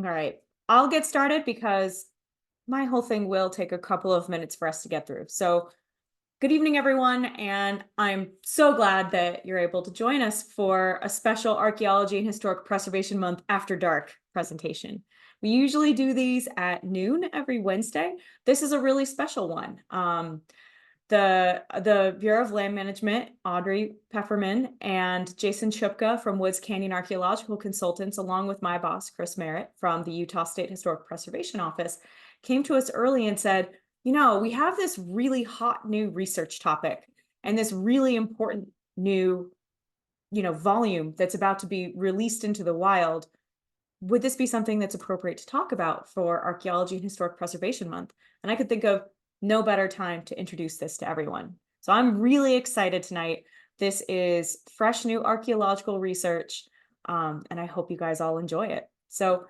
All right, I'll get started because my whole thing will take a couple of minutes for us to get through. So, good evening, everyone, and I'm so glad that you're able to join us for a special Archaeology and Historic Preservation Month After Dark presentation. We usually do these at noon every Wednesday. This is a really special one. The Bureau of Land Management, Audrey Pefferman, and Jason Chuipka from Woods Canyon Archaeological Consultants, along with my boss, Chris Merritt from the Utah State Historic Preservation Office, came to us early and said, we have this really hot new research topic and this really important new, volume that's about to be released into the wild. Would this be something that's appropriate to talk about for Archaeology and Historic Preservation Month? And I could think of no better time to introduce this to everyone. So I'm really excited tonight. This is fresh new archaeological research, and I hope you guys all enjoy it. So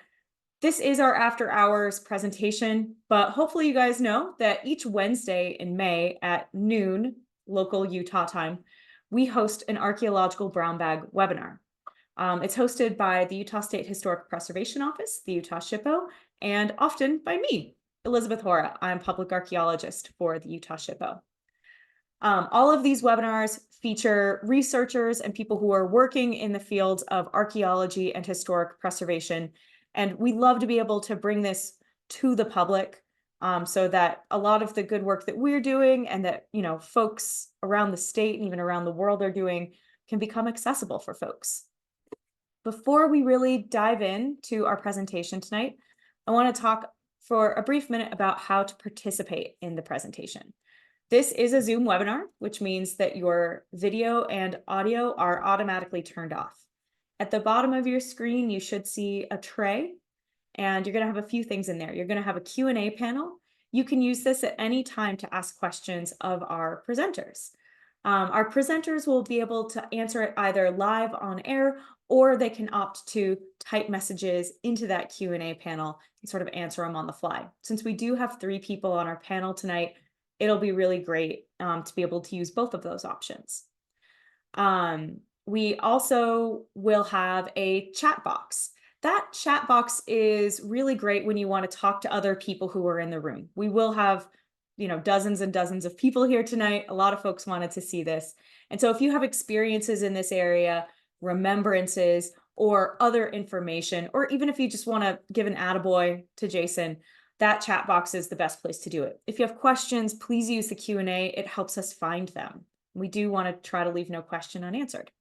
this is our after hours presentation, but hopefully you guys know that each Wednesday in May at noon, local Utah time, we host an archaeological brown bag webinar. It's hosted by the Utah State Historic Preservation Office, the Utah SHPO, and often by me, Elizabeth Hora. I'm public archaeologist for the Utah SHPO. All of these webinars feature researchers and people who are working in the fields of archaeology and historic preservation. And we love to be able to bring this to the public so that a lot of the good work that we're doing and that, folks around the state and even around the world are doing can become accessible for folks. Before we really dive into our presentation tonight, I want to talk for a brief minute about how to participate in the presentation. This is a Zoom webinar, which means that your video and audio are automatically turned off. At the bottom of your screen, you should see a tray, and you're going to have a few things in there. You're going to have a Q&A panel. You can use this at any time to ask questions of our presenters. Our presenters will be able to answer it either live on air, or they can opt to type messages into that Q&A panel and sort of answer them on the fly. Since we do have 3 people on our panel tonight, it'll be really great to be able to use both of those options. We also will have a chat box. That chat box is really great when you want to talk to other people who are in the room. We will have dozens and dozens of people here tonight. A lot of folks wanted to see this. And so if you have experiences in this area, remembrances, or other information, or even if you just want to give an attaboy to Jason, that chat box is the best place to do it. If you have questions, please use the Q&A. It helps us find them. We do want to try to leave no question unanswered.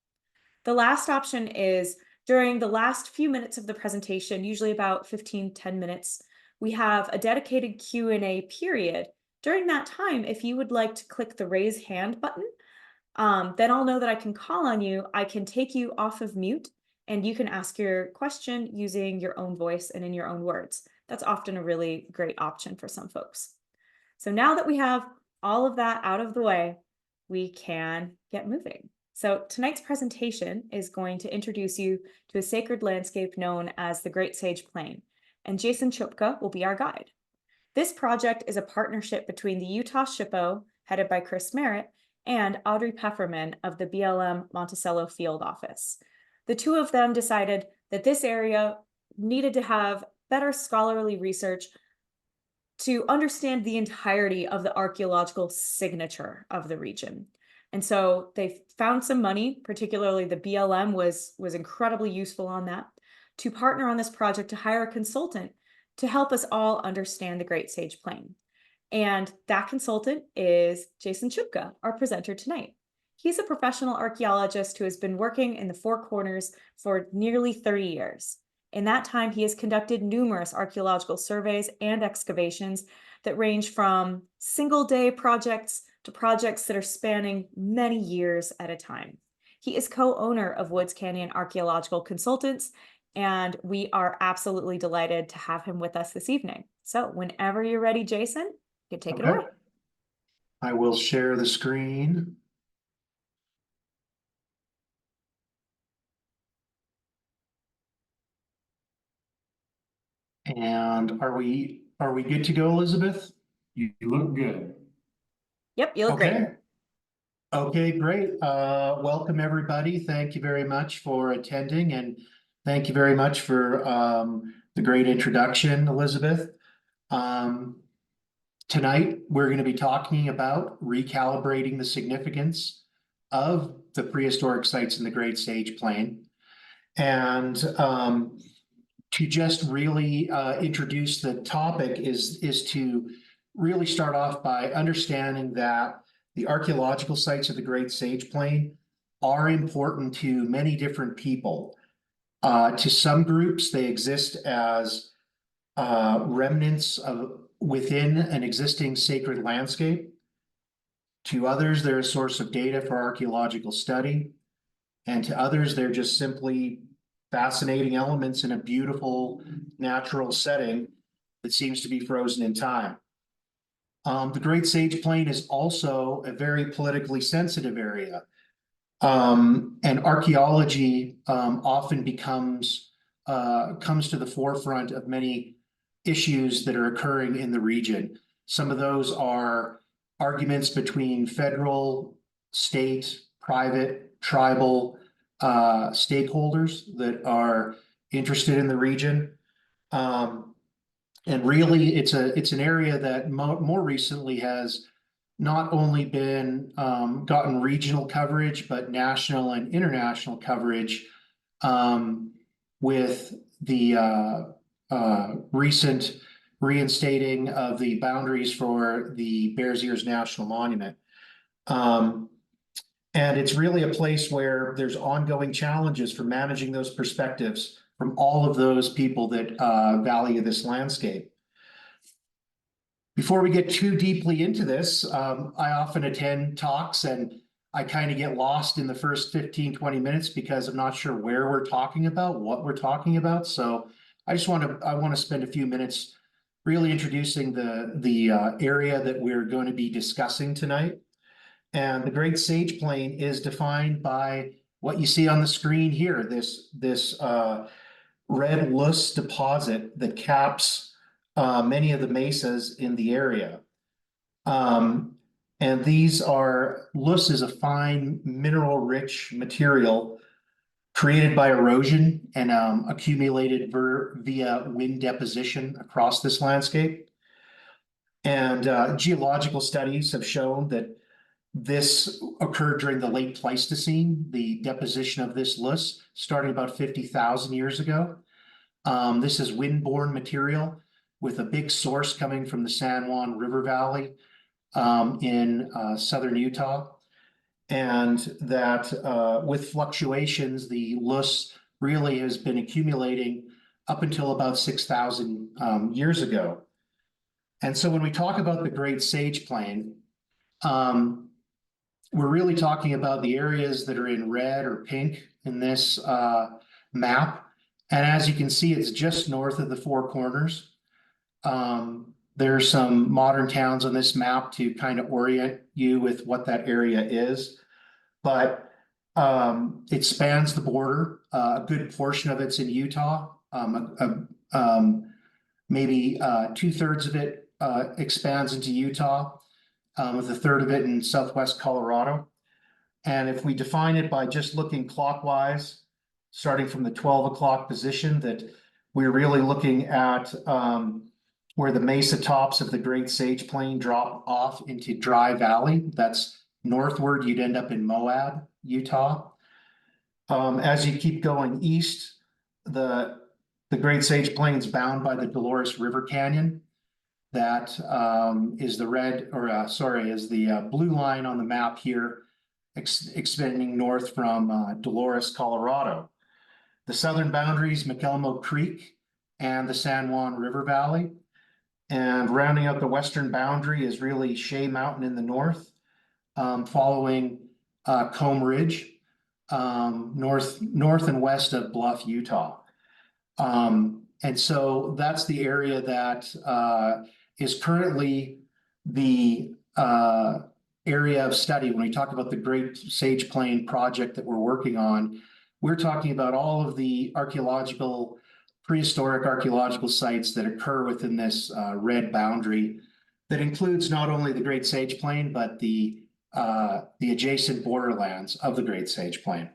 The last option is during the last few minutes of the presentation, usually about 10 minutes, we have a dedicated Q&A period. During that time, if you would like to click the raise hand button, then I'll know that I can call on you. I can take you off of mute and you can ask your question using your own voice and in your own words. That's often a really great option for some folks. So now that we have all of that out of the way, we can get moving. So tonight's presentation is going to introduce you to a sacred landscape known as the Great Sage Plain, and Jason Chuipka will be our guide. This project is a partnership between the Utah SHPO, headed by Chris Merritt, and Audrey Pefferman of the BLM Monticello Field Office. The two of them decided that this area needed to have better scholarly research to understand the entirety of the archaeological signature of the region. And so they found some money, particularly the BLM was incredibly useful on that, to partner on this project to hire a consultant to help us all understand the Great Sage Plain. And that consultant is Jason Chuipka, our presenter tonight. He's a professional archaeologist who has been working in the Four Corners for nearly 30 years. In that time, he has conducted numerous archaeological surveys and excavations that range from single-day projects to projects that are spanning many years at a time. He is co-owner of Woods Canyon Archaeological Consultants, and we are absolutely delighted to have him with us this evening. So whenever you're ready, Jason, you can take it away. I will share the screen. And are we good to go, Elizabeth? You look good. Yep, you look great. Okay, great. Welcome everybody. Thank you very much for attending, and thank you very much for the the great introduction, Elizabeth. Tonight, we're going to be talking about recalibrating the significance of the prehistoric sites in the Great Sage Plain. And to just really introduce the topic is to really start off by understanding that the archaeological sites of the Great Sage Plain are important to many different people. To some groups, they exist as remnants of within an existing sacred landscape. To others, they're a source of data for archaeological study. And to others, they're just simply fascinating elements in a beautiful natural setting that seems to be frozen in time. The Great Sage Plain is also a very politically sensitive area. And archaeology often comes to the forefront of many issues that are occurring in the region. Some of those are arguments between federal, state, private, tribal stakeholders that are interested in the region. And really, it's an area that more recently has not only been gotten regional coverage, but national and international coverage with the recent reinstating of the boundaries for the Bears Ears National Monument. And it's really a place where there's ongoing challenges for managing those perspectives from all of those people that value this landscape. Before we get too deeply into this, I often attend talks and I kind of get lost in the first 15, 20 minutes because I'm not sure where we're talking about, what we're talking about. So I want to spend a few minutes really introducing the area that we're going to be discussing tonight. And the Great Sage Plain is defined by what you see on the screen here, this red loess deposit that caps many of the mesas in the area. And these are, loess is a fine mineral-rich material created by erosion and accumulated via wind deposition across this landscape. And geological studies have shown that this occurred during the late Pleistocene, the deposition of this loess, starting about 50,000 years ago. This is wind-borne material with a big source coming from the San Juan River Valley in southern Utah. And that with fluctuations, the loess really has been accumulating up until about 6,000 years ago. And so when we talk about the Great Sage Plain, we're really talking about the areas that are in red or pink in this map. And as you can see, it's just north of the Four Corners. There's some modern towns on this map to kind of orient you with what that area is. But it spans the border. A good portion of it's in Utah. Maybe 2/3 of it expands into Utah, with a third of it in southwest Colorado. And if we define it by just looking clockwise, starting from the 12 o'clock position, that we're really looking at where the mesa tops of the Great Sage Plain drop off into Dry Valley. That's northward, you'd end up in Moab, Utah. As you keep going east, the Great Sage Plain is bound by the Dolores River Canyon. That is the is the blue line on the map here, extending north from Dolores, Colorado. The southern boundaries, McElmo Creek and the San Juan River Valley. And rounding out the western boundary is really Shea Mountain in the north, following Comb Ridge, north and west of Bluff, Utah. And so that's the area that is currently the area of study. When we talk about the Great Sage Plain project that we're working on, we're talking about all of the prehistoric archaeological sites that occur within this red boundary that includes not only the Great Sage Plain, but the adjacent borderlands of the Great Sage Plain.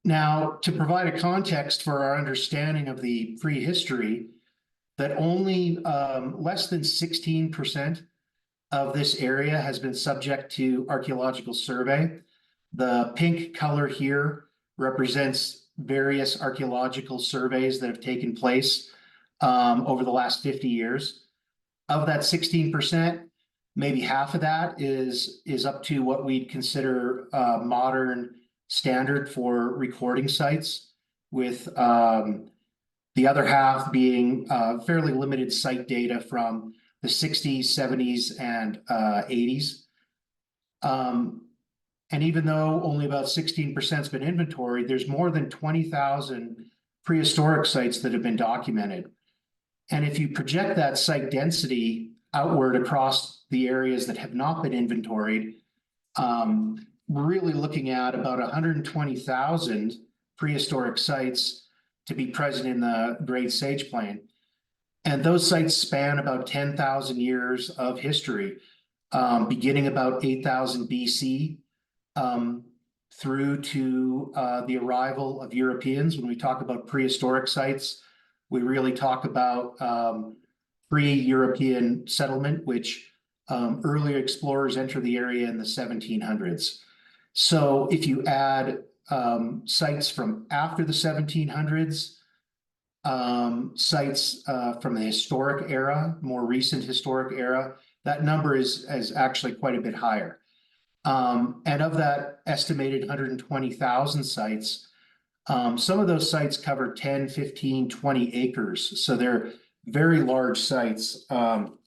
Now, to provide a context for our understanding of the prehistory, that only less than 16% of this area has been subject to archaeological survey. The pink color here represents various archaeological surveys that have taken place over the last 50 years. Of that 16%, maybe half of that is up to what we'd consider modern standard for recording sites, with the other half being fairly limited site data from the 60s, 70s, and 80s. And even though only about 16% has been inventoried, there's more than 20,000 prehistoric sites that have been documented. And if you project that site density outward across the areas that have not been inventoried, we're really looking at about 120,000 prehistoric sites to be present in the Great Sage Plain. And those sites span about 10,000 years of history, beginning about 8,000 BC through to the arrival of Europeans. When we talk about prehistoric sites, we really talk about pre-European settlement, which earlier explorers entered the area in the 1700s. So if you add sites from after the 1700s, sites from the historic era, more recent historic era, that number is actually quite a bit higher. And of that estimated 120,000 sites, some of those sites cover 10, 15, 20 acres. So they're very large sites. And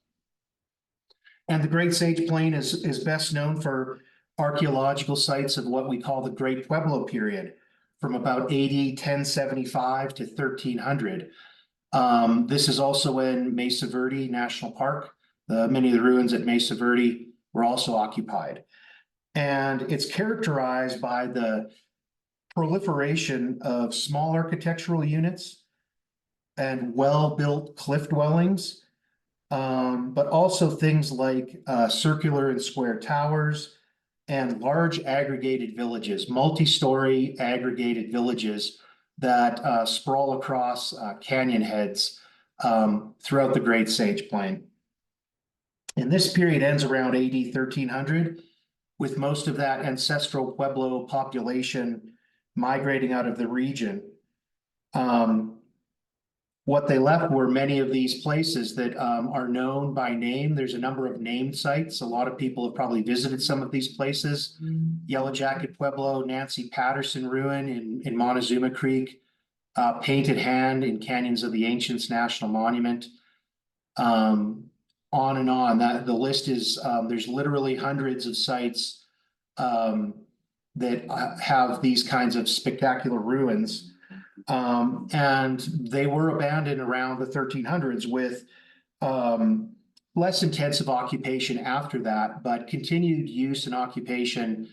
the Great Sage Plain is best known for archaeological sites of what we call the Great Pueblo period, from about 1075 to 1300. This is also in Mesa Verde National Park. Many of the ruins at Mesa Verde were also occupied. And it's characterized by the proliferation of small architectural units and well-built cliff dwellings, but also things like circular and square towers and large aggregated villages, multi-story aggregated villages that sprawl across canyon heads throughout the Great Sage Plain. And this period ends around AD 1300, with most of that ancestral Pueblo population migrating out of the region. What they left were many of these places that are known by name. There's a number of named sites. A lot of people have probably visited some of these places. Yellow Jacket Pueblo, Nancy Patterson Ruin in Montezuma Creek, Painted Hand in Canyons of the Ancients National Monument, on and on. The list is, there's literally hundreds of sites that have these kinds of spectacular ruins. And they were abandoned around the 1300s, with less intensive occupation after that, but continued use and occupation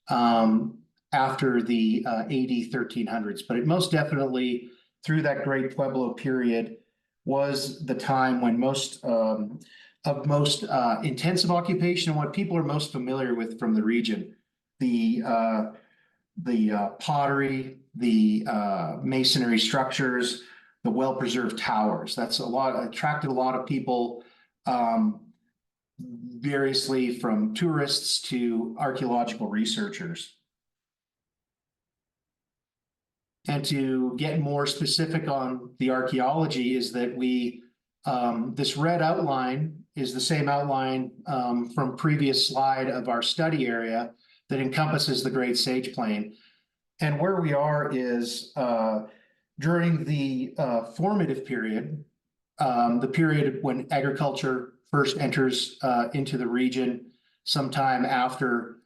after the AD 1300s. But it most definitely, through that Great Pueblo period, was the time when most intensive occupation, and what people are most familiar with from the region, the pottery, the masonry structures, the well-preserved towers. That's attracted a lot of people, variously from tourists to archaeological researchers. And to get more specific on the archaeology, is that this red outline is the same outline from previous slide of our study area that encompasses the Great Sage Plain. And where we are is during the formative period, the period when agriculture first enters into the region, sometime after,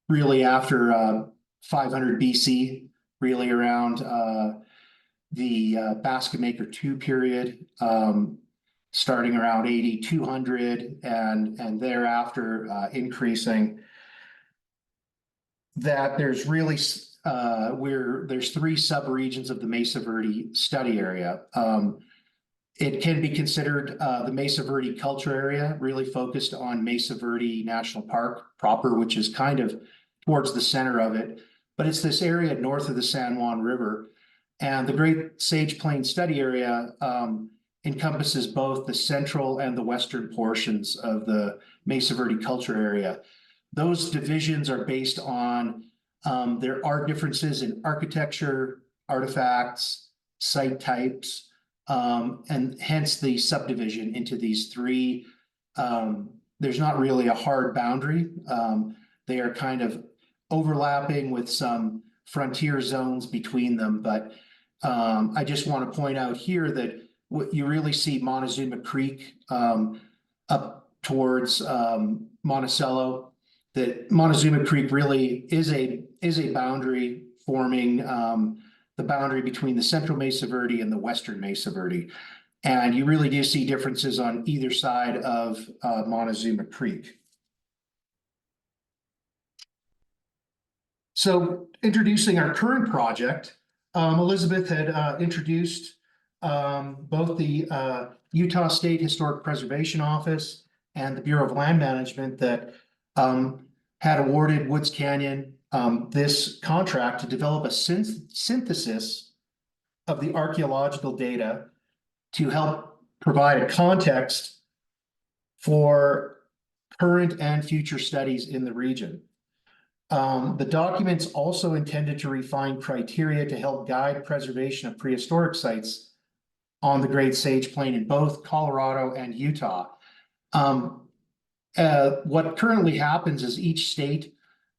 really after 500 BC, really around the Basket Maker II period, starting around AD 200 and thereafter increasing. That there's really there's three subregions of the Mesa Verde study area. It can be considered the Mesa Verde culture area, really focused on Mesa Verde National Park proper, which is kind of towards the center of it. but it's this area north of the San Juan River. And the Great Sage Plain Study Area encompasses both the central and the western portions of the Mesa Verde culture area. Those divisions are based on there are differences in architecture, artifacts, site types, and hence the subdivision into these three. There's not really a hard boundary. They are kind of overlapping with some frontier zones between them, but I just want to point out here that what you really see Montezuma Creek up towards Monticello, that Montezuma Creek really is a boundary forming the boundary between the central Mesa Verde and the western Mesa Verde. And you really do see differences on either side of Montezuma Creek. So introducing our current project, Elizabeth had introduced both the Utah State Historic Preservation Office and the Bureau of Land Management that had awarded Woods Canyon this contract to develop a synthesis of the archaeological data to help provide a context for current and future studies in the region. The documents also intended to refine criteria to help guide preservation of prehistoric sites on the Great Sage Plain in both Colorado and Utah. What currently happens is each state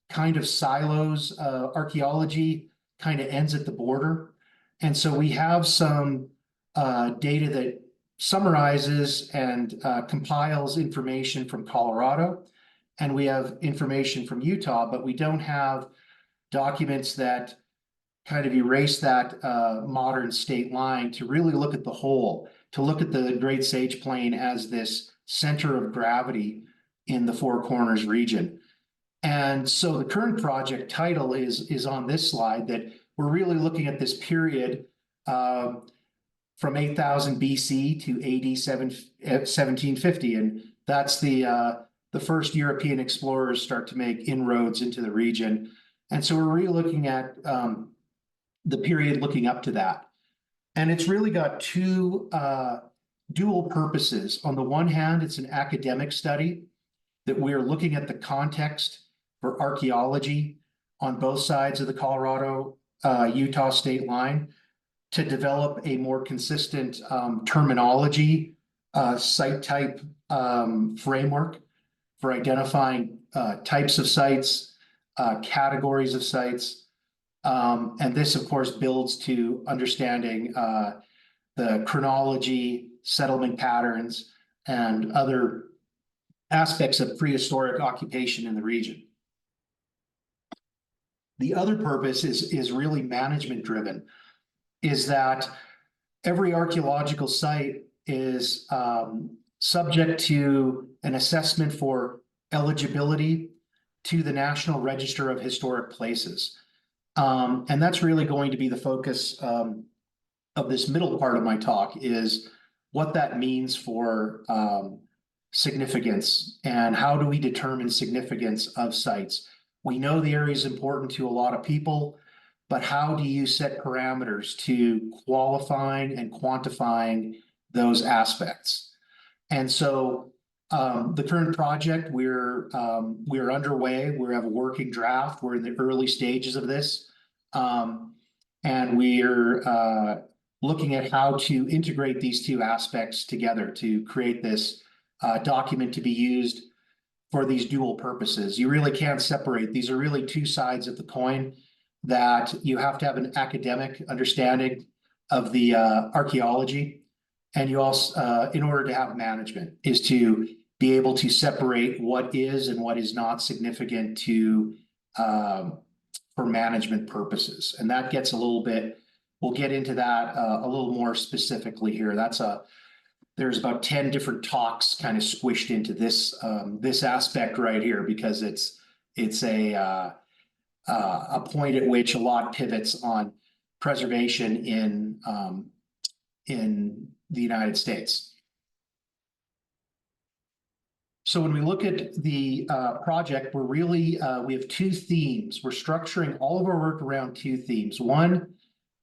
kind of silos archaeology, kind of ends at the border. And so we have some data that summarizes and compiles information from Colorado, and we have information from Utah, but we don't have documents that kind of erase that modern state line to really look at the whole, to look at the Great Sage Plain as this center of gravity in the Four Corners region. And so the current project title is on this slide, that we're really looking at this period from 8000 BC to AD 1750. And that's the first European explorers start to make inroads into the region. And so we're really looking at the period looking up to that. And it's really got two dual purposes. On the one hand, it's an academic study that we're looking at the context for archaeology on both sides of the Colorado Utah state line to develop a more consistent terminology, site type framework for identifying types of sites, categories of sites. And this, of course, builds to understanding the chronology, settlement patterns, and other aspects of prehistoric occupation in the region. The other purpose is really management driven, is that every archaeological site is subject to an assessment for eligibility to the National Register of Historic Places. And that's really going to be the focus of this middle part of my talk, is what that means for significance and how do we determine significance of sites. We know the area is important to a lot of people, but how do you set parameters to qualifying and quantifying those aspects? And so the current project, we're underway. We have a working draft. We're in the early stages of this. And we're looking at how to integrate these two aspects together to create this document to be used for these dual purposes. You really can't separate. These are really two sides of the coin, that you have to have an academic understanding of the archaeology. And you also, in order to have management, is to be able to separate what is and what is not significant to for management purposes. And that gets a little bit, we'll get into that a little more specifically here. There's about 10 different talks kind of squished into this this aspect right here, because it's a point at which a lot pivots on preservation in the United States. So when we look at the project, we're really, we have two themes. We're structuring all of our work around two themes. One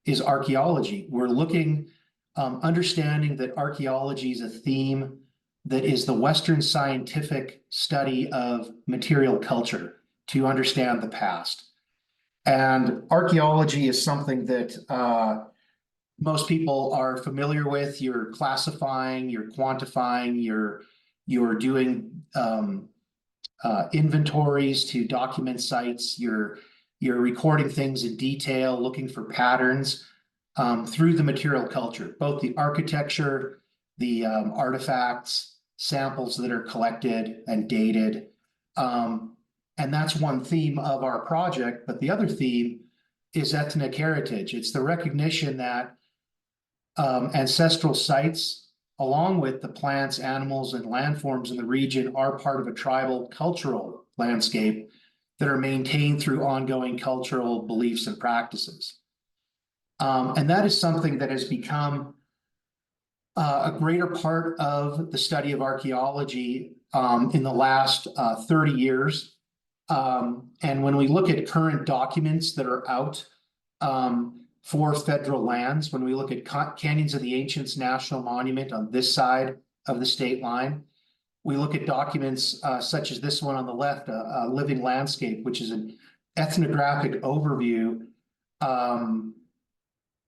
is archaeology. We're looking, understanding that archaeology is a theme that is the Western scientific study of material culture to understand the past. And archaeology is something that most people are familiar with. You're classifying, you're quantifying, you're doing inventories to document sites. You're recording things in detail, looking for patterns through the material culture, both the architecture, the artifacts, samples that are collected and dated. And that's one theme of our project. But the other theme is ethnic heritage. It's the recognition that ancestral sites, along with the plants, animals, and landforms in the region, are part of a tribal cultural landscape that are maintained through ongoing cultural beliefs and practices. And that is something that has become a greater part of the study of archaeology in the last 30 years. And when we look at current documents that are out for federal lands, when we look at Canyons of the Ancients National Monument on this side of the state line, we look at documents such as this one on the left, a living landscape, which is an ethnographic overview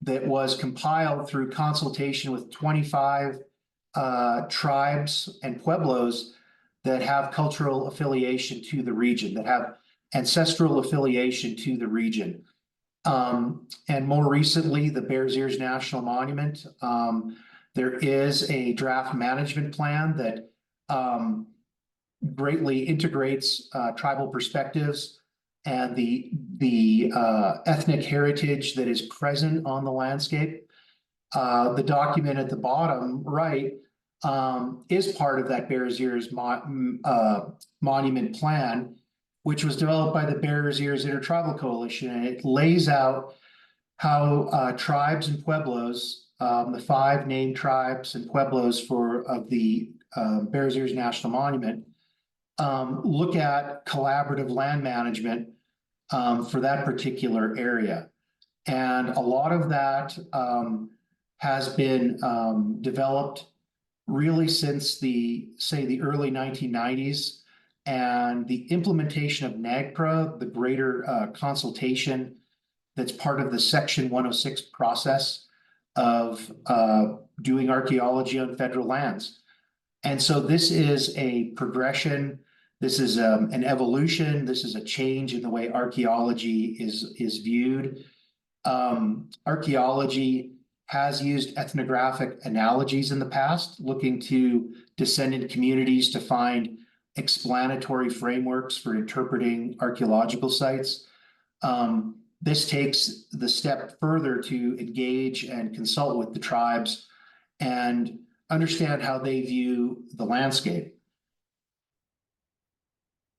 that was compiled through consultation with 25 tribes and pueblos that have cultural affiliation to the region, that have ancestral affiliation to the region. And more recently, the Bears Ears National Monument. There is a draft management plan that greatly integrates tribal perspectives and the ethnic heritage that is present on the landscape. The document at the bottom right is part of that Bears Ears monument plan, which was developed by the Bears Ears Intertribal Coalition, and it lays out how tribes and pueblos, the 5 named tribes and pueblos of the Bears Ears National Monument, look at collaborative land management for that particular area. And a lot of that has been developed really since the early 1990s. And the implementation of NAGPRA, the greater consultation that's part of the Section 106 process of doing archaeology on federal lands. And so this is a progression, this is an evolution, this is a change in the way archaeology is viewed. Archaeology has used ethnographic analogies in the past, looking to descendant communities to find explanatory frameworks for interpreting archaeological sites. This takes the step further to engage and consult with the tribes and understand how they view the landscape.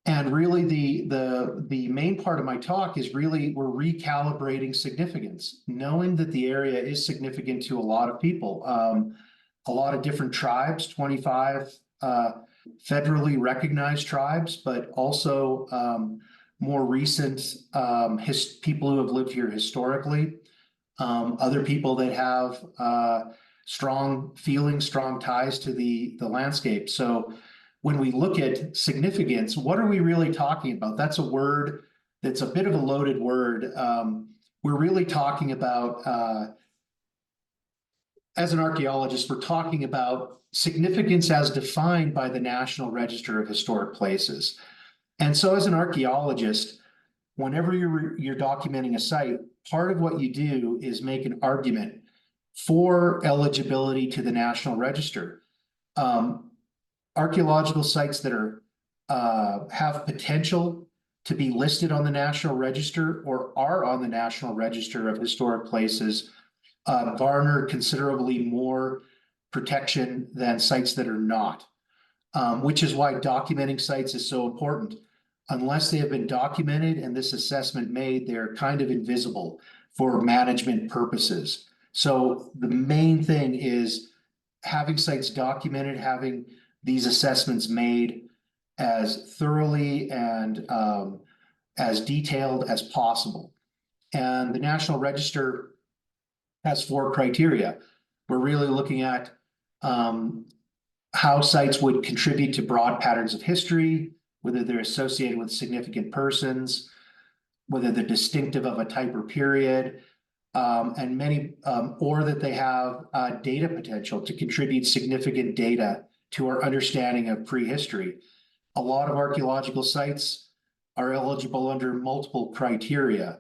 And really the main part of my talk is really we're recalibrating significance, knowing that the area is significant to a lot of people, a lot of different tribes, 25 federally recognized tribes, but also more recent people who have lived here historically, other people that have strong feelings, strong ties to the landscape. So when we look at significance, what are we really talking about? That's a word that's a bit of a loaded word. We're really talking about, as an archaeologist, we're talking about significance as defined by the National Register of Historic Places. And so as an archaeologist, whenever you're documenting a site, part of what you do is make an argument for eligibility to the National Register. Archaeological sites that have potential to be listed on the National Register or are on the National Register of Historic Places garner considerably more protection than sites that are not, which is why documenting sites is so important. Unless they have been documented and this assessment made, they're kind of invisible for management purposes. So the main thing is having sites documented, having these assessments made, as thoroughly and as detailed as possible. And the National Register has 4 criteria. We're really looking at how sites would contribute to broad patterns of history, whether they're associated with significant persons, whether they're distinctive of a type or period, and many, or that they have data potential to contribute significant data to our understanding of prehistory. A lot of archaeological sites are eligible under multiple criteria.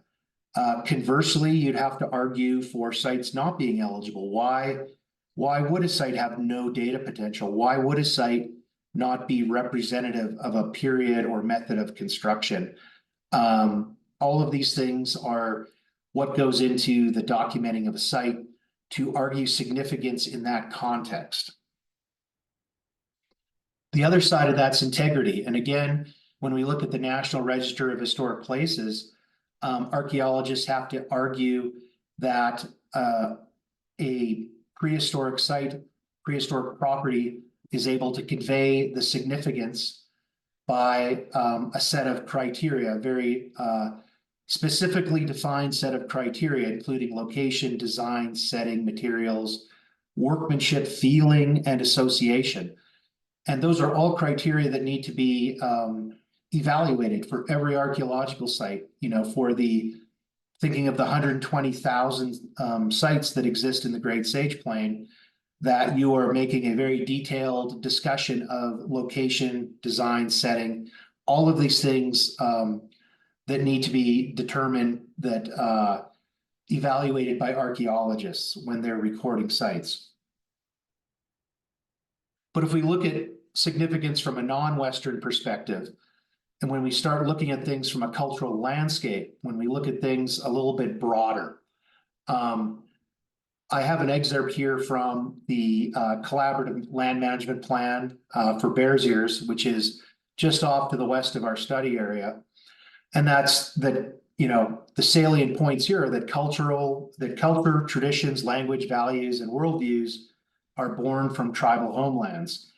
Conversely, you'd have to argue for sites not being eligible. Why would a site have no data potential? Why would a site not be representative of a period or method of construction? All of these things are what goes into the documenting of a site to argue significance in that context. The other side of that's integrity. And again, when we look at the National Register of Historic Places, archaeologists have to argue that a prehistoric site, prehistoric property is able to convey the significance by a set of criteria, a very specifically defined set of criteria, including location, design, setting, materials, workmanship, feeling, and association. And those are all criteria that need to be evaluated for every archaeological site, you know, for the thinking of the 120,000 sites that exist in the Great Sage Plain, that you are making a very detailed discussion of location, design, setting, all of these things that need to be determined, that evaluated by archaeologists when they're recording sites. But if we look at significance from a non-Western perspective, and when we start looking at things from a cultural landscape, when we look at things a little bit broader, I have an excerpt here from the Collaborative Land Management Plan for Bears Ears, which is just off to the west of our study area. And that's that, you know, the salient points here are that culture, traditions, language, values, and worldviews are born from tribal homelands,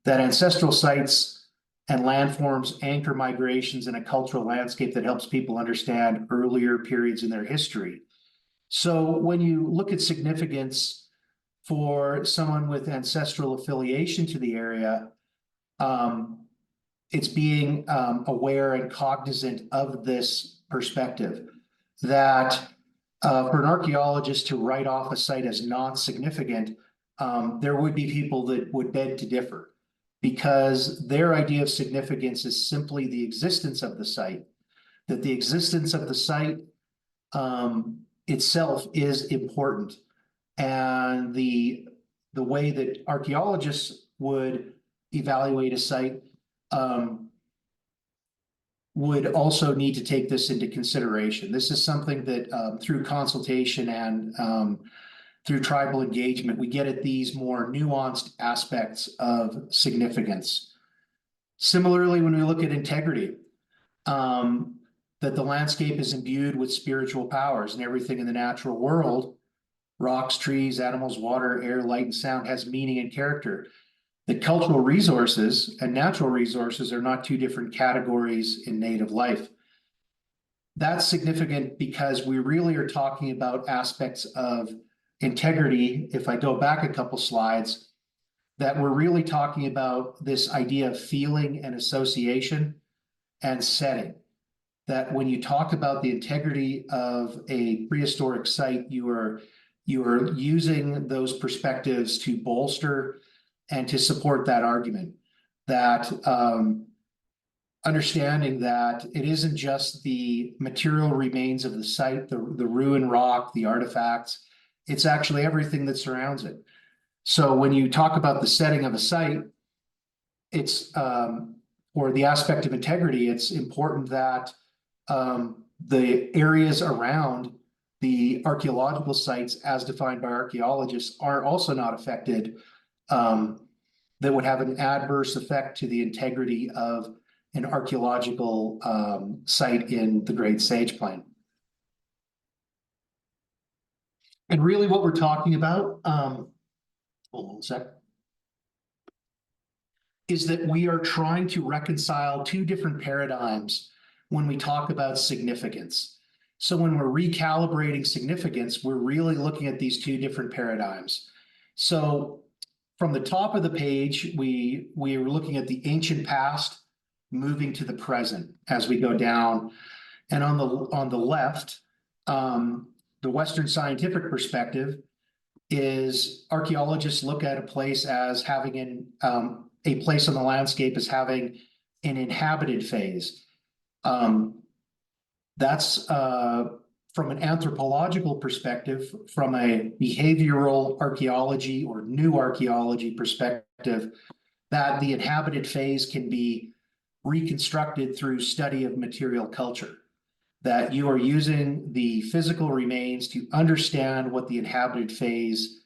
that ancestral sites and landforms anchor migrations in a cultural landscape that helps people understand earlier periods in their history. So when you look at significance for someone with ancestral affiliation to the area, it's being aware and cognizant of this perspective, that for an archaeologist to write off a site as not significant, there would be people that would beg to differ, because their idea of significance is simply the existence of the site, that the existence of the site itself is important. And the way that archaeologists would evaluate a site would also need to take this into consideration. This is something that through consultation and through tribal engagement, we get at these more nuanced aspects of significance. Similarly, when we look at integrity, that the landscape is imbued with spiritual powers, and everything in the natural world, rocks, trees, animals, water, air, light, and sound, has meaning and character. The cultural resources and natural resources are not two different categories in native life. That's significant because we really are talking about aspects of integrity. If I go back a couple slides, that we're really talking about this idea of feeling and association and setting. That when you talk about the integrity of a prehistoric site, you are using those perspectives to bolster and to support that argument. That understanding that it isn't just the material remains of the site, the ruined rock, the artifacts, it's actually everything that surrounds it. So when you talk about the setting of a site, it's or the aspect of integrity, it's important that the areas around the archaeological sites as defined by archaeologists are also not affected, that would have an adverse effect to the integrity of an archaeological site in the Great Sage Plain. And really what we're talking about, hold on a sec. is that we are trying to reconcile two different paradigms when we talk about significance. So when we're recalibrating significance, we're really looking at these two different paradigms. So from the top of the page, we are looking at the ancient past, moving to the present as we go down. And on the left, the Western scientific perspective is archaeologists look at a place as having a place on the landscape as having an inhabited phase. That's from an anthropological perspective, from a behavioral archaeology or new archaeology perspective, that the inhabited phase can be reconstructed through study of material culture. That you are using the physical remains to understand what the inhabited phase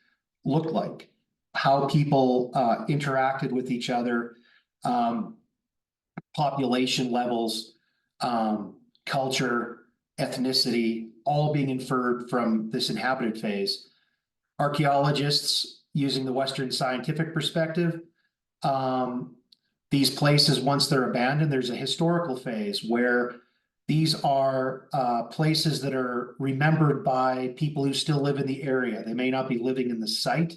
looked like, how people interacted with each other, population levels, culture, ethnicity, all being inferred from this inhabited phase. Archaeologists, using the Western scientific perspective, these places, once they're abandoned, there's a historical phase where these are places that are remembered by people who still live in the area. They may not be living in the site,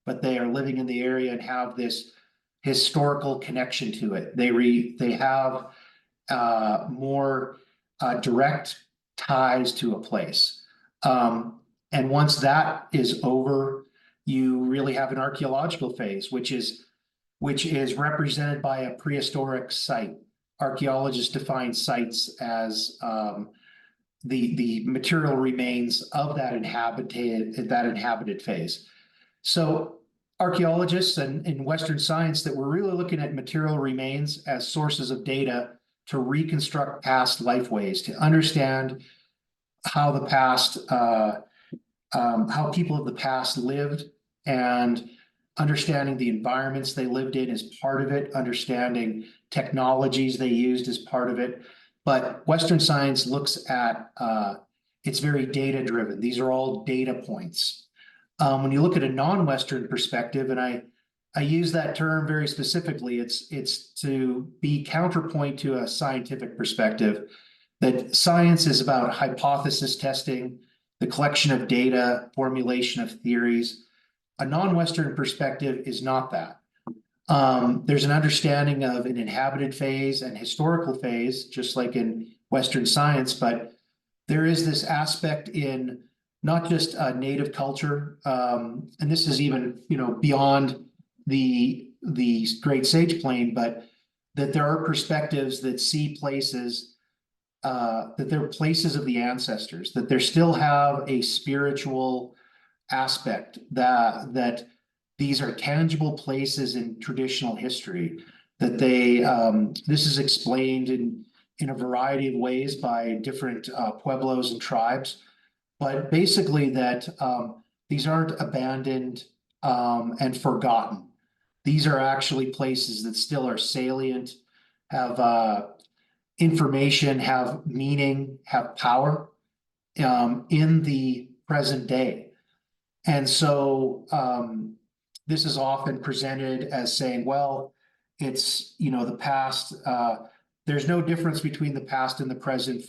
but they are living in the area and have this historical connection to it. They have more direct ties to a place. And once that is over, you really have an archaeological phase, which is represented by a prehistoric site. Archaeologists define sites as the material remains of that inhabited phase. So archaeologists and in Western science, that we're really looking at material remains as sources of data to reconstruct past lifeways, to understand how the past, how people of the past lived, and understanding the environments they lived in is part of it, understanding technologies they used as part of it. But Western science looks at, it's very data driven. These are all data points. When you look at a non-Western perspective, and I use that term very specifically, it's to be counterpoint to a scientific perspective, that science is about hypothesis testing, the collection of data, formulation of theories. A non-Western perspective is not that. There's an understanding of an inhabited phase and historical phase, just like in Western science, but there is this aspect in not just native culture, and this is even, beyond the Great Sage Plain, but that there are perspectives that see places, that they're places of the ancestors, that they still have a spiritual aspect, that these are tangible places in traditional history, that this is explained in a variety of ways by different pueblos and tribes, but basically that these aren't abandoned and forgotten. These are actually places that still are salient, have information, have meaning, have power in the present day. And so this is often presented as saying, well, it's, the past, there's no difference between the past and the present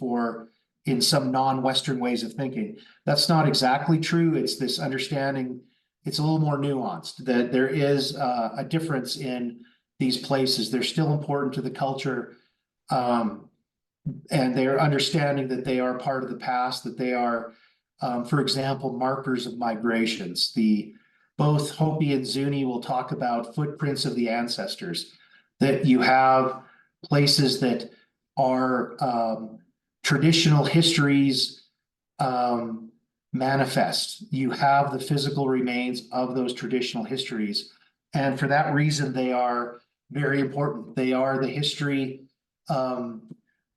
in some non-Western ways of thinking. That's not exactly true. It's this understanding, it's a little more nuanced, that there is a difference in these places. They're still important to the culture. And they're understanding that they are part of the past, that they are, for example, markers of migrations. Both Hopi and Zuni will talk about footprints of the ancestors, that you have places that are traditional histories manifest. You have the physical remains of those traditional histories. And for that reason, they are very important. They are the history.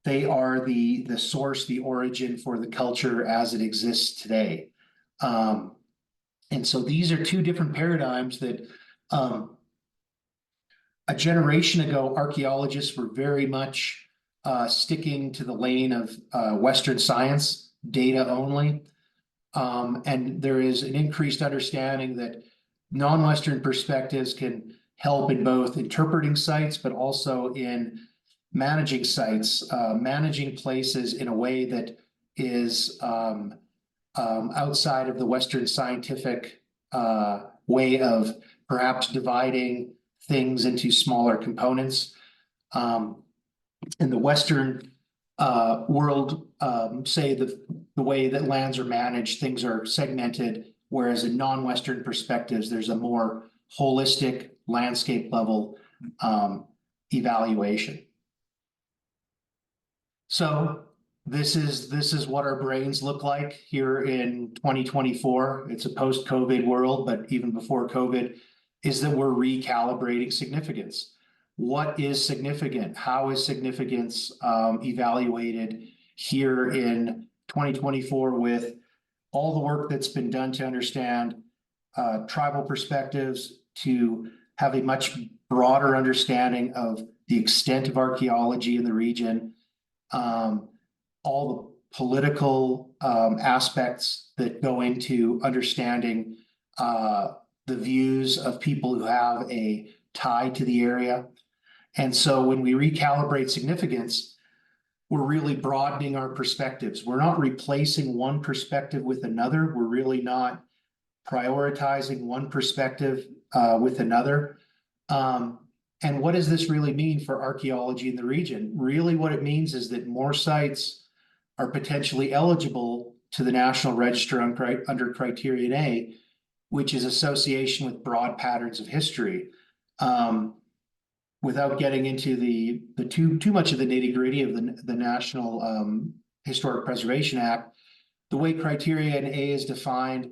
They are the source, the origin for the culture as it exists today. And so these are two different paradigms that a generation ago, archaeologists were very much sticking to the lane of Western science, data only. And there is an increased understanding that non-Western perspectives can help in both interpreting sites, but also in managing sites, managing places in a way that is outside of the Western scientific way of perhaps dividing things into smaller components. In the Western world, say the way that lands are managed, things are segmented, whereas in non-Western perspectives, there's a more holistic landscape level evaluation. So this is what our brains look like here in 2024. It's a post-COVID world, but even before COVID, is that we're recalibrating significance. What is significant? How is significance evaluated here in 2024 with all the work that's been done to understand tribal perspectives, to have a much broader understanding of the extent of archaeology in the region, all the political aspects that go into understanding the views of people who have a tie to the area. And so when we recalibrate significance, we're really broadening our perspectives. We're not replacing one perspective with another. We're really not prioritizing one perspective with another. And what does this really mean for archaeology in the region? Really, what it means is that more sites are potentially eligible to the National Register under Criterion A, which is association with broad patterns of history. Without getting into the too much of the nitty-gritty of the National Historic Preservation Act, the way Criterion A is defined,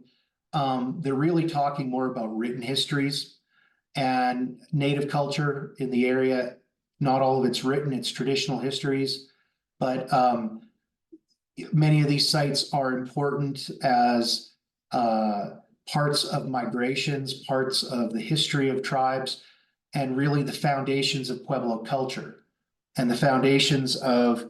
they're really talking more about written histories and native culture in the area. Not all of it's written, it's traditional histories, but many of these sites are important as parts of migrations, parts of the history of tribes, and really the foundations of Pueblo culture and the foundations of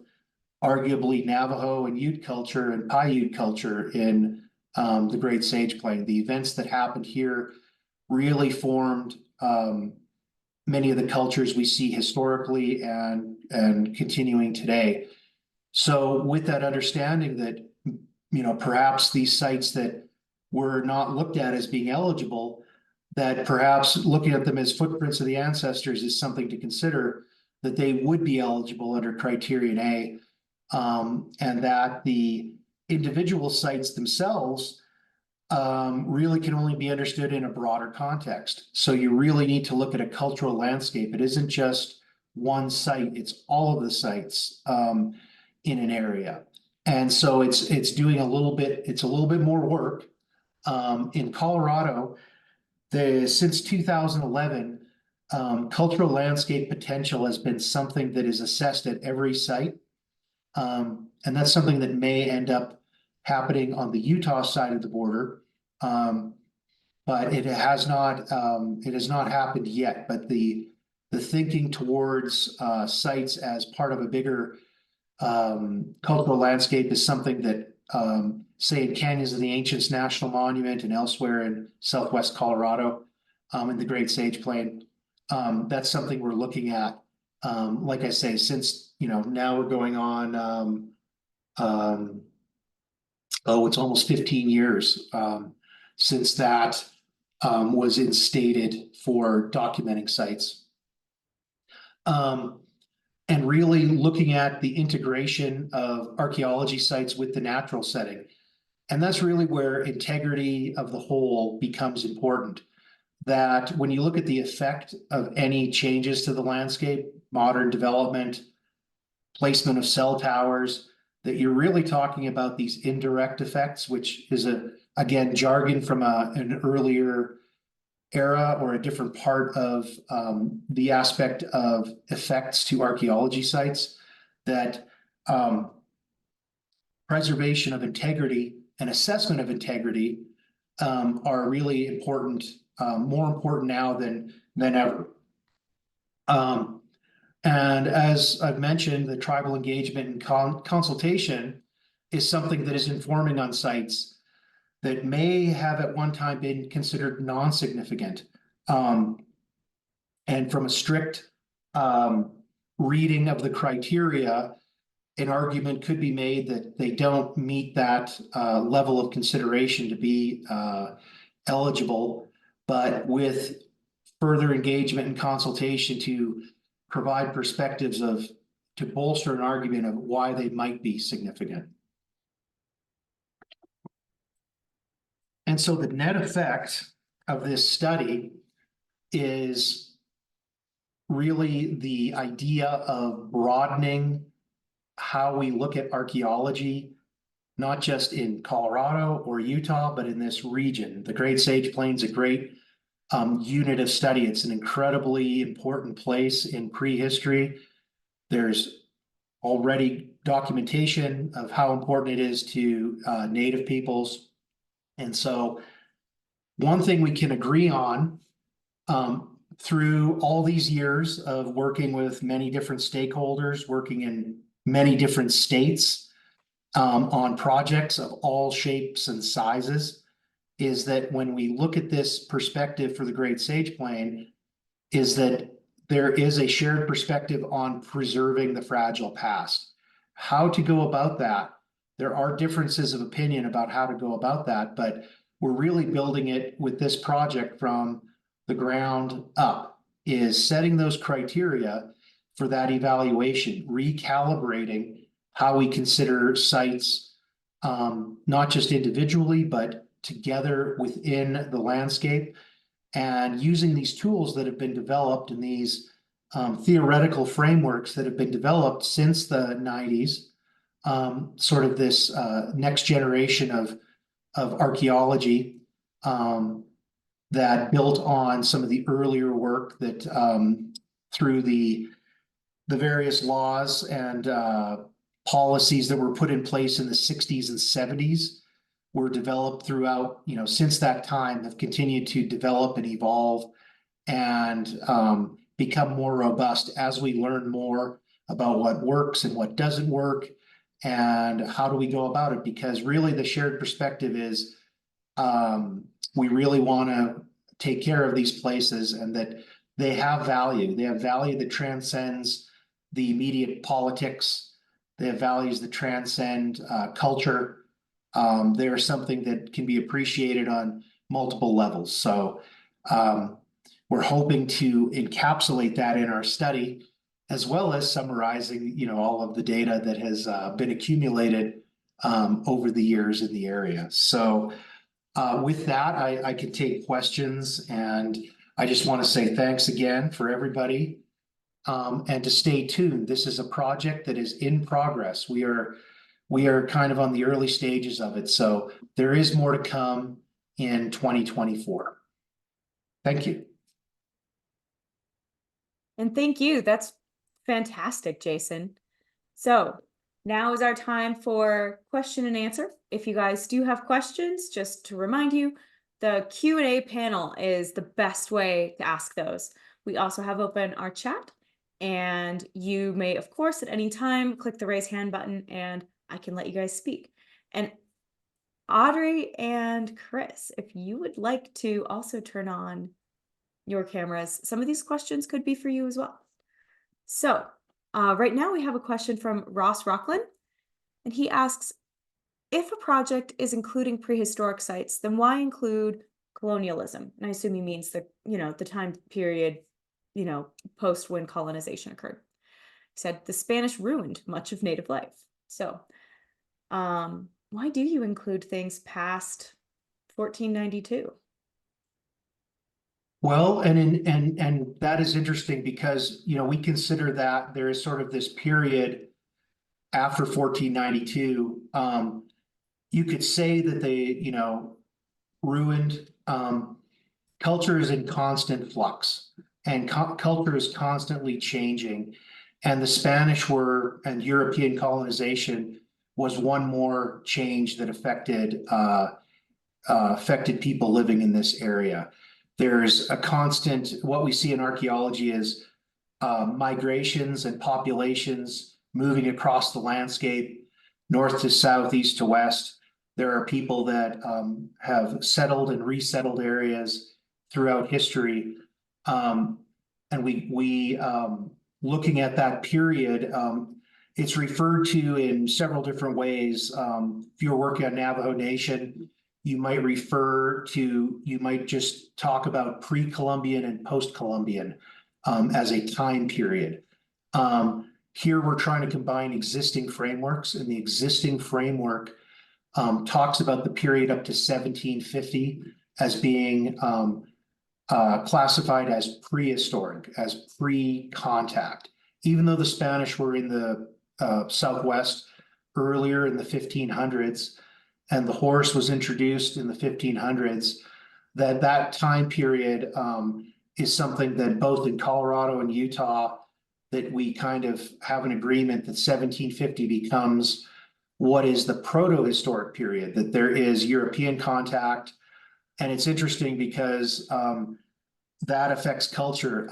arguably Navajo and Ute culture and Paiute culture in the Great Sage Plain. The events that happened here really formed many of the cultures we see historically and continuing today. So with that understanding that, perhaps these sites that were not looked at as being eligible, that perhaps looking at them as footprints of the ancestors is something to consider, that they would be eligible under Criterion A, and that the individual sites themselves really can only be understood in a broader context. So you really need to look at a cultural landscape. It isn't just one site, it's all of the sites in an area. And so it's doing a little bit more work. In Colorado, since 2011, cultural landscape potential has been something that is assessed at every site. And that's something that may end up happening on the Utah side of the border. But it has not happened yet. But the thinking towards sites as part of a bigger cultural landscape is something that, say in Canyons of the Ancients National Monument and elsewhere in Southwest Colorado, in the Great Sage Plain, that's something we're looking at. Like I say, since now we're going on, it's almost 15 years since that was instated for documenting sites. And really looking at the integration of archaeology sites with the natural setting. And that's really where integrity of the whole becomes important. That when you look at the effect of any changes to the landscape, modern development, placement of cell towers, that you're really talking about these indirect effects, which is again jargon from an earlier era or a different part of the aspect of effects to archaeology sites, that preservation of integrity and assessment of integrity are really important, more important now than ever. And as I've mentioned, the tribal engagement and consultation is something that is informing on sites that may have at one time been considered non-significant. And from a strict reading of the criteria, an argument could be made that they don't meet that level of consideration to be eligible, but with further engagement and consultation to provide perspectives to bolster an argument of why they might be significant. And so the net effect of this study is really the idea of broadening how we look at archaeology, not just in Colorado or Utah, but in this region. The Great Sage Plain's a great unit of study. It's an incredibly important place in prehistory. There's already documentation of how important it is to Native peoples. And so one thing we can agree on through all these years of working with many different stakeholders, working in many different states on projects of all shapes and sizes, is that when we look at this perspective for the Great Sage Plain, is that there is a shared perspective on preserving the fragile past. How to go about that? There are differences of opinion about how to go about that, but we're really building it with this project from the ground up, is setting those criteria for that evaluation, recalibrating how we consider sites, not just individually, but together within the landscape, and using these tools that have been developed in these theoretical frameworks that have been developed since the 90s, sort of this next generation of archaeology that built on some of the earlier work that through the various laws and policies that were put in place in the 60s and 70s were developed throughout, since that time, have continued to develop and evolve and become more robust as we learn more about what works and what doesn't work and how do we go about it. Because really the shared perspective is we really want to take care of these places and that they have value. They have value that transcends the immediate politics. They have values that transcend culture. They are something that can be appreciated on multiple levels. So we're hoping to encapsulate that in our study, as well as summarizing, all of the data that has been accumulated over the years in the area. So with that, I can take questions, and I just want to say thanks again for everybody. And to stay tuned. This is a project that is in progress. We are kind of on the early stages of it. So there is more to come in 2024. Thank you. And thank you. That's fantastic, Jason. So now is our time for question and answer. If you guys do have questions, just to remind you, the Q&A panel is the best way to ask those. We also have open our chat, and you may, of course, at any time, click the raise hand button and I can let you guys speak. And Audrey and Chris, if you would like to also turn on your cameras, some of these questions could be for you as well. So right now we have a question from Ross Rockland, and he asks, if a project is including prehistoric sites, then why include colonialism? And I assume he means the time period, post when colonization occurred. He said the Spanish ruined much of native life. So why do you include things past 1492? Well, and that is interesting because, we consider that there is sort of this period after 1492. You could say that they, ruined. Culture is in constant flux, and culture is constantly changing. And the Spanish and European colonization was one more change that affected people living in this area. There's a constant, what we see in archaeology is migrations and populations moving across the landscape, north to south, east to west. There are people that have settled and resettled areas throughout history. And looking at that period, it's referred to in several different ways. If you're working on Navajo Nation, you might just talk about pre-Columbian and post-Columbian as a time period. Here we're trying to combine existing frameworks, and the existing framework talks about the period up to 1750 as being classified as prehistoric, as pre-contact. Even though the Spanish were in the Southwest earlier in the 1500s, and the horse was introduced in the 1500s, that time period is something that both in Colorado and Utah, that we kind of have an agreement that 1750 becomes what is the proto-historic period, that there is European contact. And it's interesting because that affects culture.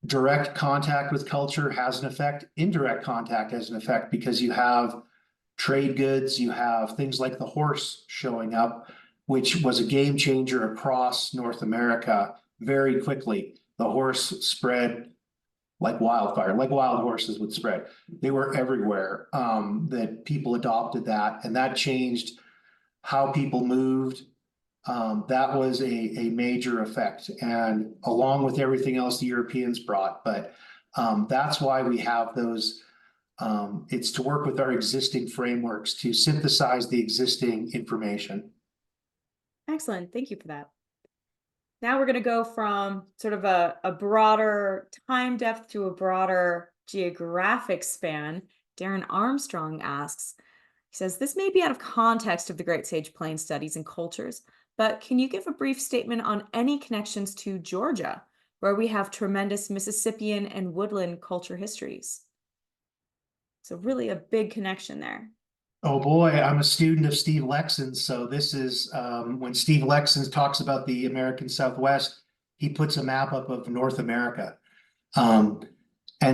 Direct contact with culture has an effect. Indirect contact has an effect because you have trade goods, you have things like the horse showing up, which was a game changer across North America very quickly. The horse spread like wildfire, like wild horses would spread. They were everywhere. That people adopted that, and that changed how people moved. That was a major effect, and along with everything else the Europeans brought. But that's why we have those. It's to work with our existing frameworks to synthesize the existing information. Excellent. Thank you for that. Now we're going to go from sort of a broader time depth to a broader geographic span. Darren Armstrong asks, he says, this may be out of context of the Great Sage Plain studies and cultures, but can you give a brief statement on any connections to Georgia, where we have tremendous Mississippian and woodland culture histories? So really a big connection there. Oh boy, I'm a student of Steve Lexon's. So this is when Steve Lexon talks about the American Southwest, he puts a map up of North America. And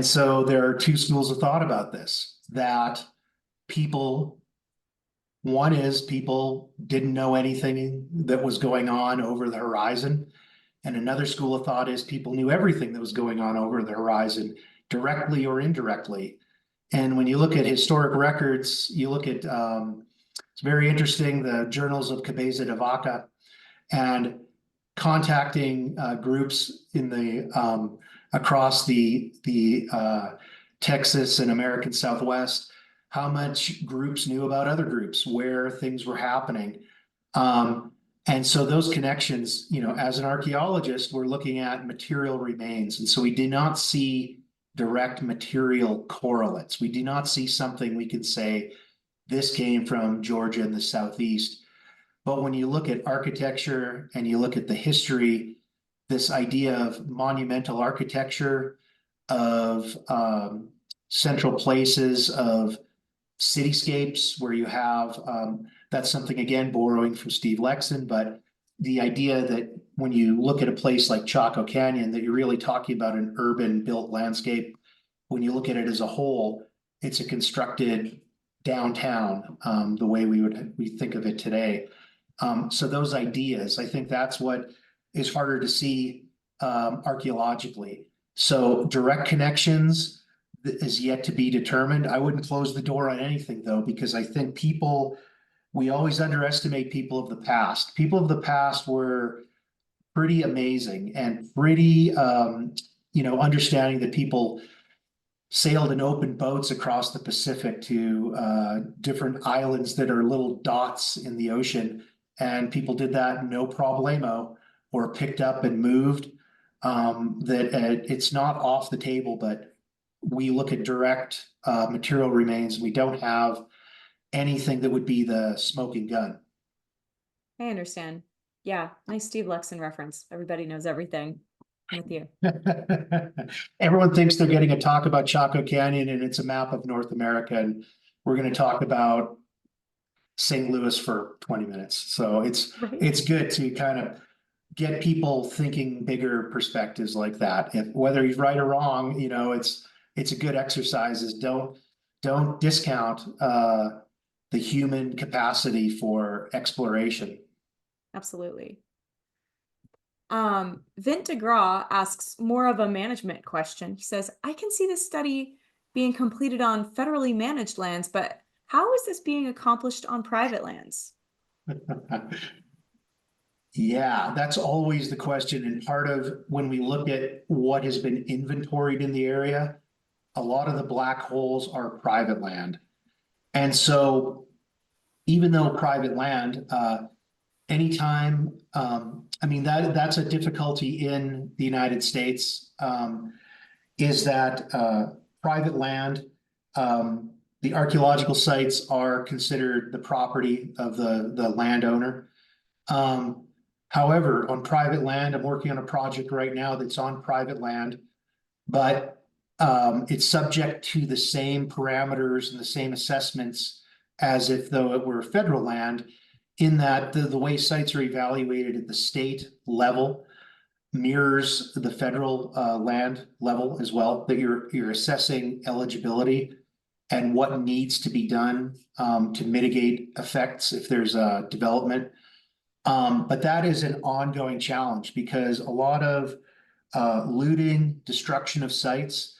so there are two schools of thought about this, that one is people didn't know anything that was going on over the horizon. And another school of thought is people knew everything that was going on over the horizon, directly or indirectly. And when you look at historic records, you look at, it's very interesting, the journals of Cabeza de Vaca, and contacting groups in the across the Texas and American Southwest, how much groups knew about other groups, where things were happening. And so those connections, as an archaeologist, we're looking at material remains. And so we did not see direct material correlates. We do not see something we could say this came from Georgia in the Southeast. But when you look at architecture and you look at the history, this idea of monumental architecture, of central places, of cityscapes where you have, that's something, again, borrowing from Steve Lexon, but the idea that when you look at a place like Chaco Canyon, that you're really talking about an urban built landscape. When you look at it as a whole, it's a constructed downtown, the way we think of it today. So those ideas, I think that's what is harder to see archaeologically. So direct connections is yet to be determined. I wouldn't close the door on anything though, because I think we always underestimate people of the past. People of the past were pretty amazing and pretty, understanding that people sailed in open boats across the Pacific to different islands that are little dots in the ocean. And people did that no problemo, or picked up and moved. It's not off the table, but we look at direct material remains. We don't have anything that would be the smoking gun. I understand. Yeah, nice Steve Lexon reference. Everybody knows everything. I'm with you. Everyone thinks they're getting a talk about Chaco Canyon and it's a map of North America, and we're going to talk about St. Louis for 20 minutes. So it's good to kind of get people thinking bigger perspectives like that. Whether he's right or wrong, it's a good exercise. Is don't discount the human capacity for exploration. Absolutely. Vint de Gras asks more of a management question. He says, I can see this study being completed on federally managed lands, but how is this being accomplished on private lands? Yeah, that's always the question. And part of when we look at what has been inventoried in the area, a lot of the black holes are private land. And so even though private land, anytime, I mean, that's a difficulty in the United States, is that private land, the archaeological sites are considered the property of the landowner. Um, However, on private land, I'm working on a project right now that's on private land, but it's subject to the same parameters and the same assessments as if though it were federal land, in that the way sites are evaluated at the state level mirrors the federal land level as well, that you're assessing eligibility and what needs to be done to mitigate effects if there's a development. But that is an ongoing challenge because a lot of looting, destruction of sites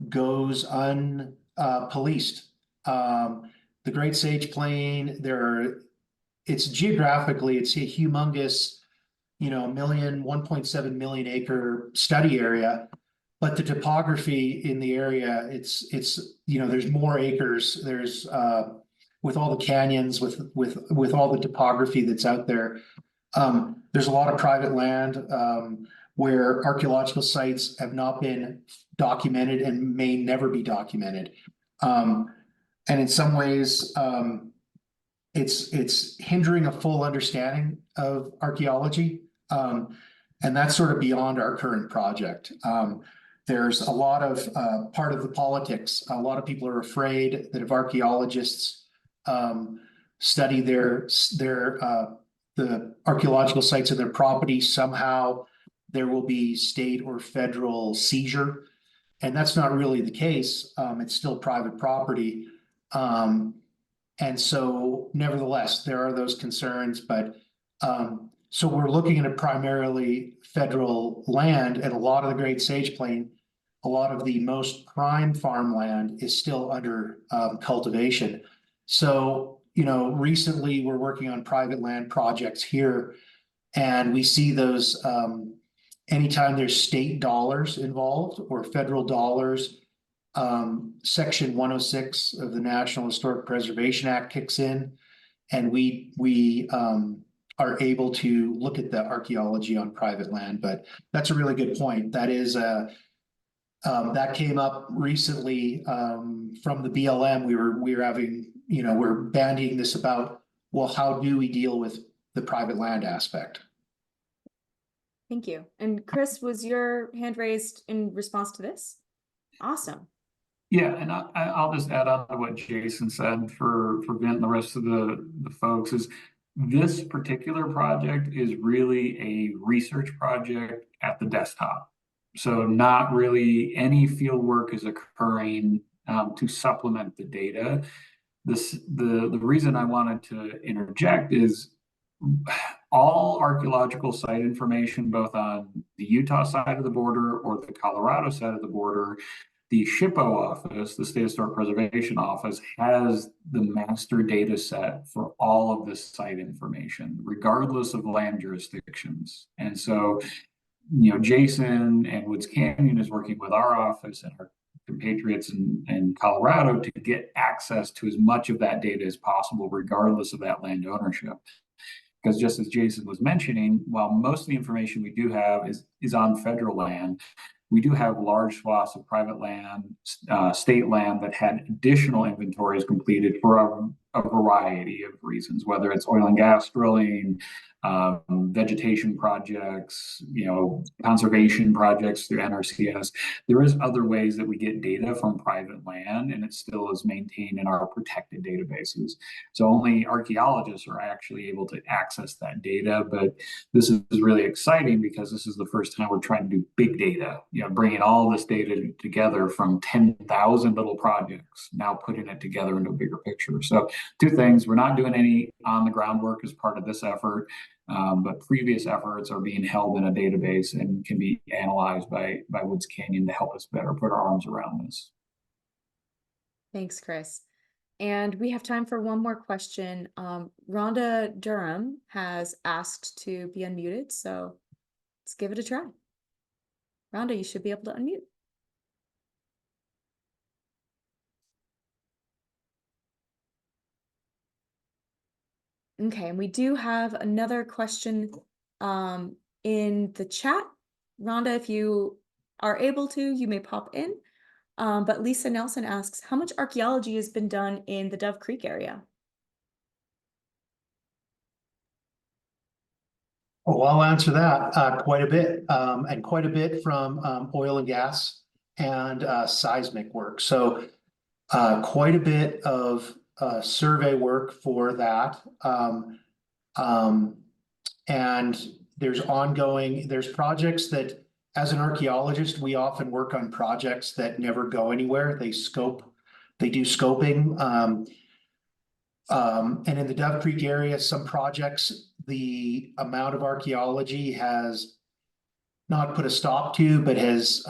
goes unpoliced. The Great Sage Plain, it's geographically, it's a humongous, 1.7 million acre study area. But the topography in the area, there's more acres. There's with all the canyons, with all the topography that's out there. There's a lot of private land where archaeological sites have not been documented and may never be documented. And in some ways, it's hindering a full understanding of archaeology. And that's sort of beyond our current project. There's a lot of part of the politics. A lot of people are afraid that if archaeologists study the archaeological sites of their property, somehow there will be state or federal seizure. And that's not really the case. It's still private property. And so nevertheless, there are those concerns, but so we're looking at a primarily federal land, and a lot of the Great Sage Plain, a lot of the most prime farmland is still under cultivation. So, recently we're working on private land projects here, and we see those anytime there's state dollars involved or federal dollars, Section 106 of the National Historic Preservation Act kicks in, and we are able to look at the archaeology on private land. But that's a really good point. That is that came up recently from the BLM. We were having, we're bandying this about, well, how do we deal with the private land aspect? Thank you. And Chris, was your hand raised in response to this? Awesome. Yeah, and I'll just add on to what Jason said for Vint and the rest of the folks is this particular project is really a research project at the desktop. So not really any field work is occurring to supplement the data. The reason I wanted to interject is all archaeological site information, both on the Utah side of the border or the Colorado side of the border, the SHPO office, the State Historic Preservation Office, has the master data set for all of this site information, regardless of land jurisdictions. And so, Jason and Woods Canyon is working with our office and our compatriots in Colorado to get access to as much of that data as possible, regardless of that land ownership. Because just as Jason was mentioning, while most of the information we do have is on federal land, we do have large swaths of private land, state land that had additional inventories completed for a variety of reasons, whether it's oil and gas drilling, vegetation projects, conservation projects through NRCS. There is other ways that we get data from private land, and it still is maintained in our protected databases. So only archaeologists are actually able to access that data. But this is really exciting because this is the first time we're trying to do big data, bringing all this data together from 10,000 little projects, now putting it together into a bigger picture. So two things: we're not doing any on the ground work as part of this effort. But previous efforts are being held in a database and can be analyzed by Woods Canyon to help us better put our arms around this. Thanks, Chris. And we have time for one more question. Rhonda Durham has asked to be unmuted, so let's give it a try. Rhonda, you should be able to unmute. Okay, and we do have another question in the chat. Rhonda, if you are able to, you may pop in. But Lisa Nelson asks, how much archaeology has been done in the Dove Creek area? Well, I'll answer that quite a bit, and quite a bit from oil and gas and seismic work. So quite a bit of survey work for that. And there's projects that, as an archaeologist, we often work on projects that never go anywhere. They do scoping. And in the Dove Creek area, some projects, the amount of archaeology has not put a stop to, but has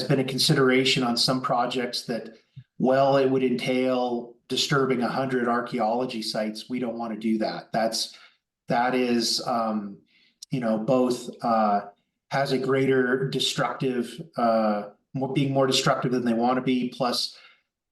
been a consideration on some projects that, well, it would entail disturbing 100 archaeology sites. We don't want to do that. That is, both has a greater destructive, being more destructive than they want to be. Plus,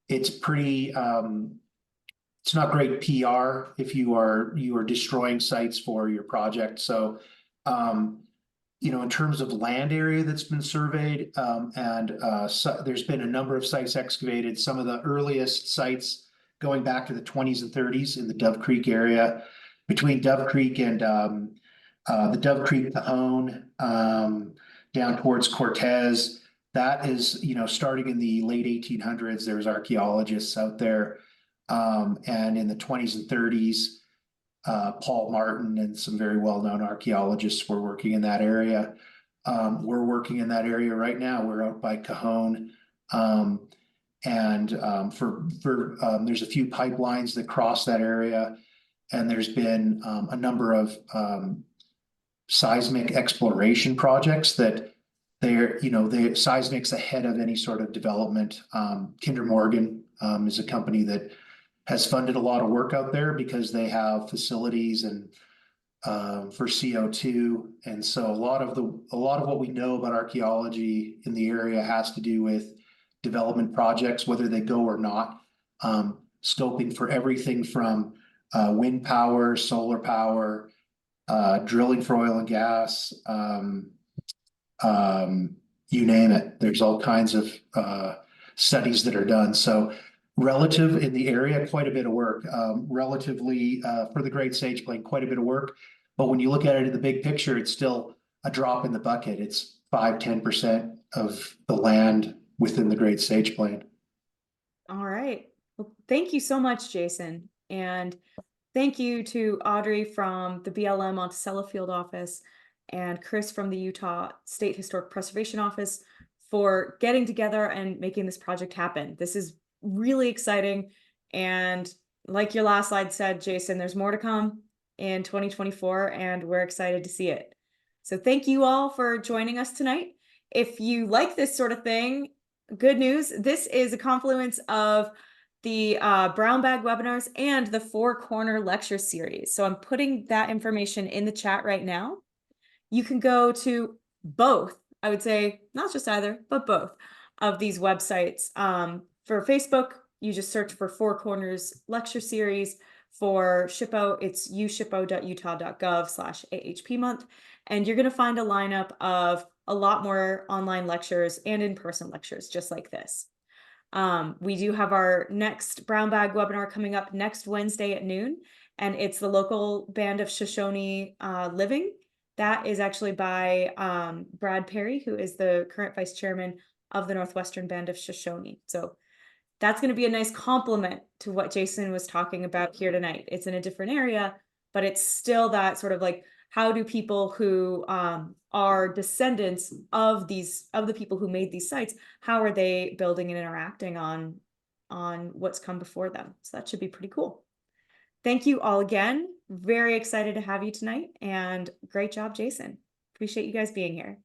it's pretty, it's not great PR if you are destroying sites for your project. So, in terms of land area that's been surveyed, there's been a number of sites excavated. Some of the earliest sites going back to the 20s and 30s in the Dove Creek area, between Dove Creek and the Dove Creek Cajon, down towards Cortez. That is, starting in the late 1800s, there was archaeologists out there. And in the 20s and 30s, Paul Martin and some very well-known archaeologists were working in that area. We're working in that area right now. We're out by Cajon. There's a few pipelines that cross that area. And there's been a number of seismic exploration projects that the seismic's ahead of any sort of development. Kinder Morgan is a company that has funded a lot of work out there because they have facilities and for CO2. And so a lot of what we know about archaeology in the area has to do with development projects, whether they go or not. Scoping for everything from wind power, solar power, drilling for oil and gas, you name it. There's all kinds of studies that are done. So relative in the area, quite a bit of work. Relatively for the Great Sage Plain, quite a bit of work. But when you look at it in the big picture, it's still a drop in the bucket. It's 5–10% of the land within the Great Sage Plain. All right. Well, thank you so much, Jason. And thank you to Audrey from the BLM Monticello Field Office and Chris from the Utah State Historic Preservation Office for getting together and making this project happen. This is really exciting. And like your last slide said, Jason, there's more to come in 2024, and we're excited to see it. So thank you all for joining us tonight. If you like this sort of thing, good news, this is a confluence of the brown bag webinars and the Four Corner lecture series. So I'm putting that information in the chat right now. You can go to both, I would say, not just either, but both of these websites. For Facebook, you just search for Four Corners lecture series. For SHPO, it's ushpo.utah.gov/AHP month. And you're going to find a lineup of a lot more online lectures and in-person lectures just like this. We do have our next brown bag webinar coming up next Wednesday at noon, and it's the local band of Shoshone living. That is actually by Brad Perry, who is the current vice chairman of the Northwestern Band of Shoshone. So that's going to be a nice complement to what Jason was talking about here tonight. It's in a different area, but it's still that sort of like, how do people who are descendants of the people who made these sites, how are they building and interacting on what's come before them? So that should be pretty cool. Thank you all again. very excited to have you tonight, and great job, Jason. Appreciate you guys being here.